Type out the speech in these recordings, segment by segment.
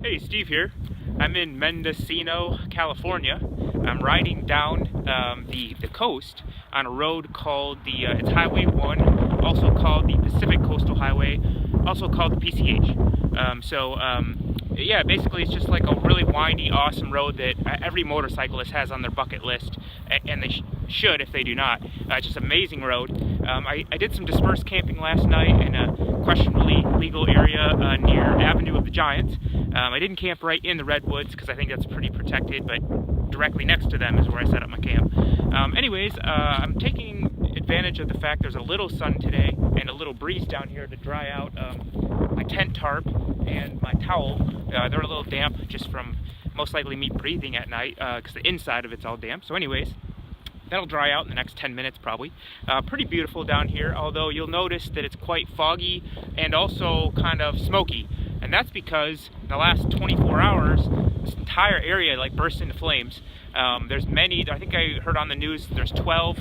Hey, Steve here. I'm in Mendocino, California. I'm riding down the coast on a road called it's Highway 1, also called the Pacific Coastal Highway, also called the PCH. Yeah, basically it's just like a really windy, awesome road that every motorcyclist has on their bucket list, and they should if they do not. It's just an amazing road. I did some dispersed camping last night in a questionably legal area near Avenue of the Giants. I didn't camp right in the redwoods because I think that's pretty protected, but directly next to them is where I set up my camp. I'm taking advantage of the fact there's a little sun today and a little breeze down here to dry out my tent tarp and my towel. They're a little damp just from most likely me breathing at night because the inside of it's all damp. So anyways, that'll dry out in the next 10 minutes probably. Pretty beautiful down here, although you'll notice that it's quite foggy and also kind of smoky. And that's because in the last 24 hours, this entire area like burst into flames. There's many, I think I heard on the news, there's 12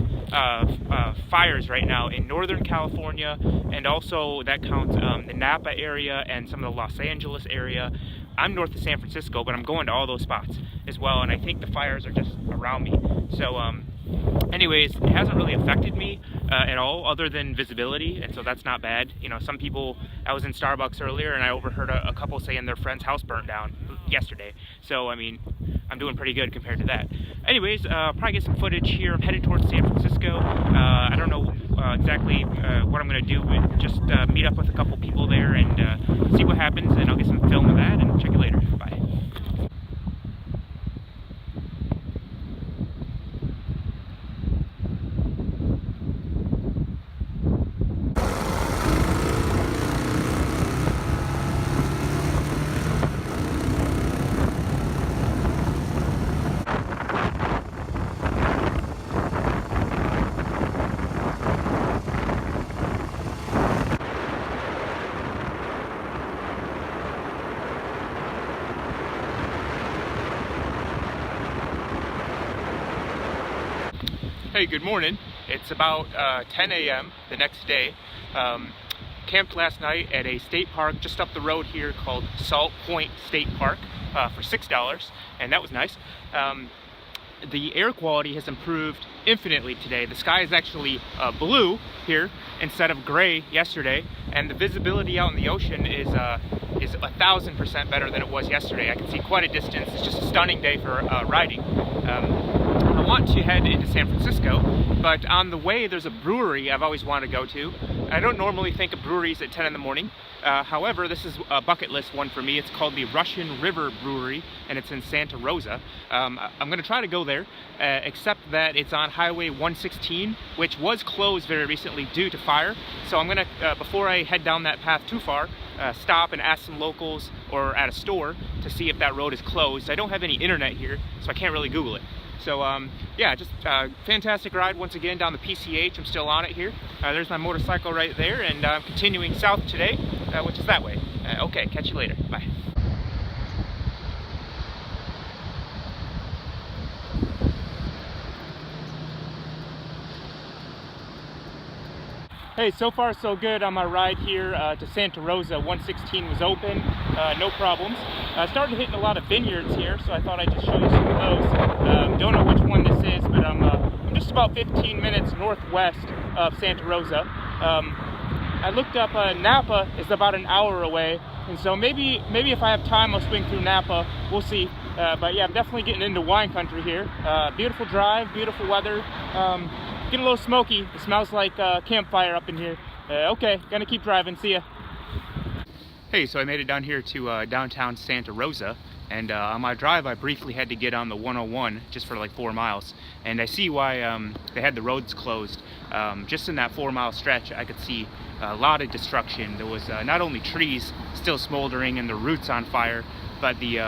fires right now in Northern California, and also that counts the Napa area and some of the Los Angeles area. I'm north of San Francisco, but I'm going to all those spots as well, and I think the fires are just around me. So anyways, it hasn't really affected me at all other than visibility, and so that's not bad. You know, some people, I was in Starbucks earlier and I overheard a couple saying their friend's house burnt down yesterday. So I mean, I'm doing pretty good compared to that. Anyways, probably get some footage here. I'm headed towards San Francisco. I don't know exactly what I'm going to do, but just meet up with a couple people there and see what happens, and I'll get some film of that and check you later. Bye. Hey, good morning. It's about 10 a.m. the next day. Camped last night at a state park just up the road here called Salt Point State Park for $6, and that was nice. The air quality has improved infinitely today. The sky is actually blue here instead of gray yesterday, and the visibility out in the ocean is 1,000% better than it was yesterday. I can see quite a distance. It's just a stunning day for riding. I want to head into San Francisco, but on the way there's a brewery I've always wanted to go to. I don't normally think of breweries at 10 in the morning. However, this is a bucket list one for me. It's called the Russian River Brewery, and it's in Santa Rosa. I'm going to try to go there, except that it's on Highway 116, which was closed very recently due to fire. So I'm going to, before I head down that path too far, stop and ask some locals or at a store to see if that road is closed. I don't have any internet here, so I can't really Google it. So yeah, just fantastic ride once again down the PCH. I'm still on it here. There's my motorcycle right there, and I'm continuing south today, which is that way. Okay, catch you later. Bye. Hey, so far so good on my ride here to Santa Rosa. 116 was open, no problems. Started hitting a lot of vineyards here, so I thought I'd just show you some of those. Don't know which one this is, but I'm just about 15 minutes northwest of Santa Rosa. I looked up Napa is about an hour away, and so maybe if I have time I'll swing through Napa. We'll see. But yeah, I'm definitely getting into wine country here. Beautiful drive, beautiful weather. Getting a little smoky. It smells like campfire up in here. Okay, gonna keep driving. See ya. Hey, so I made it down here to downtown Santa Rosa, and on my drive I briefly had to get on the 101 just for like 4 miles, and I see why they had the roads closed. Just in that 4-mile stretch I could see a lot of destruction. There was not only trees still smoldering and the roots on fire, but the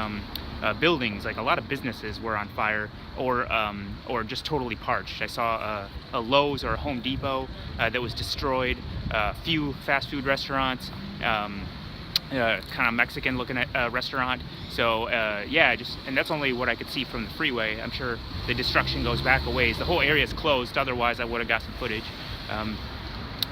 buildings, like a lot of businesses were on fire or just totally parched. I saw a Lowe's or a Home Depot that was destroyed, a few fast food restaurants, kind of Mexican looking at restaurant. So yeah, and that's only what I could see from the freeway. I'm sure the destruction goes back a ways. The whole area is closed, otherwise I would have got some footage.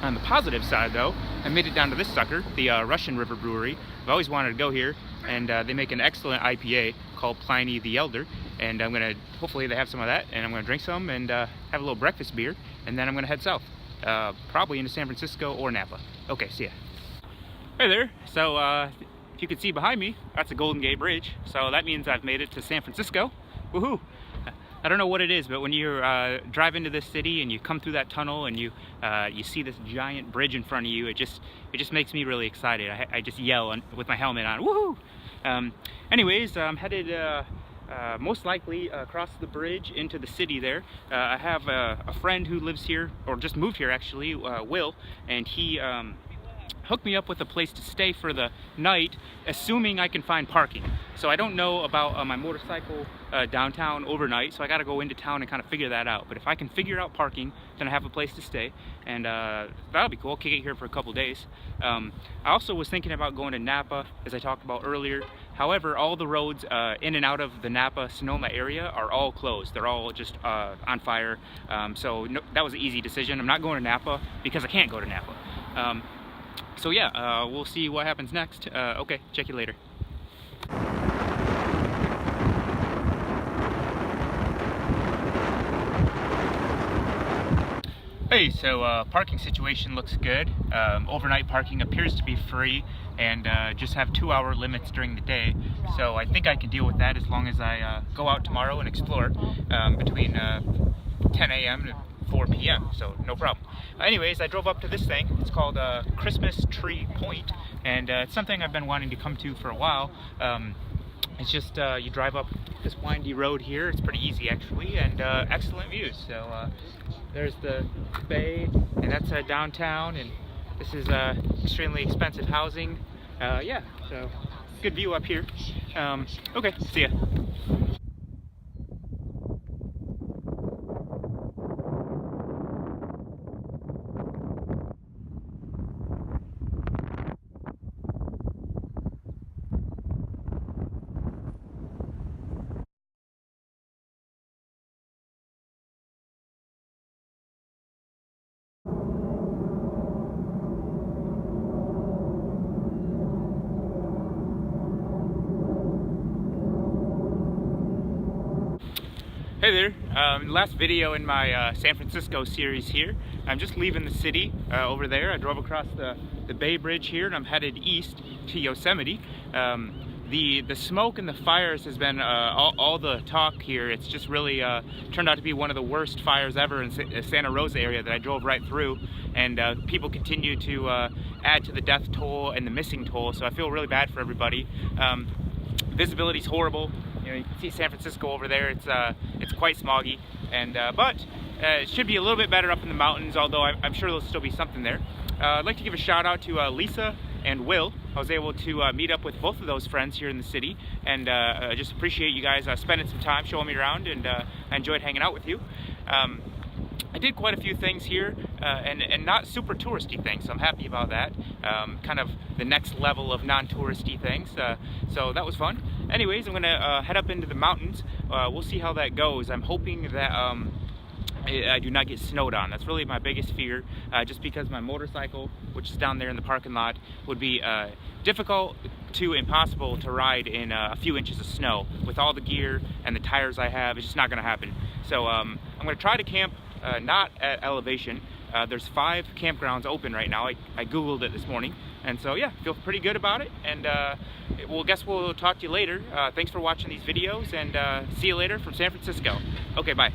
On the positive side, though, I made it down to this sucker, the Russian River Brewery. I've always wanted to go here, and they make an excellent IPA called Pliny the Elder. And I'm gonna, hopefully they have some of that, and I'm gonna drink some and have a little breakfast beer, and then I'm gonna head south, probably into San Francisco or Napa. Okay, see ya. Hey there. So if you can see behind me, that's the Golden Gate Bridge. So that means I've made it to San Francisco. Woohoo! I don't know what it is, but when you drive into this city and you come through that tunnel and you see this giant bridge in front of you, it just makes me really excited. I just yell with my helmet on, woohoo! Anyways, I'm headed most likely across the bridge into the city there. I have a friend who lives here, or just moved here actually, Will, and he hooked me up with a place to stay for the night, assuming I can find parking. So I don't know about my motorcycle downtown overnight, so I gotta go into town and kind of figure that out. But if I can figure out parking, then I have a place to stay, and that'll be cool. I'll kick it here for a couple days. I also was thinking about going to Napa, as I talked about earlier. However, all the roads in and out of the Napa-Sonoma area are all closed. They're all just on fire. So no, that was an easy decision. I'm not going to Napa because I can't go to Napa. So yeah, we'll see what happens next. Okay, check you later. Hey, so parking situation looks good. Overnight parking appears to be free and just have 2-hour limits during the day. So I think I can deal with that as long as I go out tomorrow and explore between 10 a.m. to 4 p.m. so no problem. Anyways, I drove up to this thing. It's called Christmas Tree Point, and it's something I've been wanting to come to for a while. It's just you drive up this windy road here. It's pretty easy actually, and excellent views. So there's the bay, and that's downtown, and this is extremely expensive housing. Yeah, so good view up here. Okay, see ya. Hey there, last video in my San Francisco series here. I'm just leaving the city over there. I drove across the Bay Bridge here and I'm headed east to Yosemite. The smoke and the fires has been all the talk here. It's just really turned out to be one of the worst fires ever in Santa Rosa area that I drove right through, and people continue to add to the death toll and the missing toll, so I feel really bad for everybody. Visibility's horrible. You know, you can see San Francisco over there. It's quite smoggy, and but it should be a little bit better up in the mountains, although I'm sure there'll still be something there. I'd like to give a shout out to Lisa and Will. I was able to meet up with both of those friends here in the city, and just appreciate you guys spending some time showing me around, and I enjoyed hanging out with you. I did quite a few things here, and not super touristy things, so I'm happy about that. Kind of the next level of non-touristy things, so that was fun. Anyways, I'm gonna head up into the mountains. We'll see how that goes. I'm hoping that I do not get snowed on. That's really my biggest fear, just because my motorcycle, which is down there in the parking lot, would be difficult to impossible to ride in a few inches of snow. With all the gear and the tires I have, it's just not gonna happen. So I'm gonna try to camp not at elevation. There's 5 campgrounds open right now. I googled it this morning, and so yeah, feel pretty good about it. And well, guess we'll talk to you later. Thanks for watching these videos, and see you later from San Francisco. Okay, bye.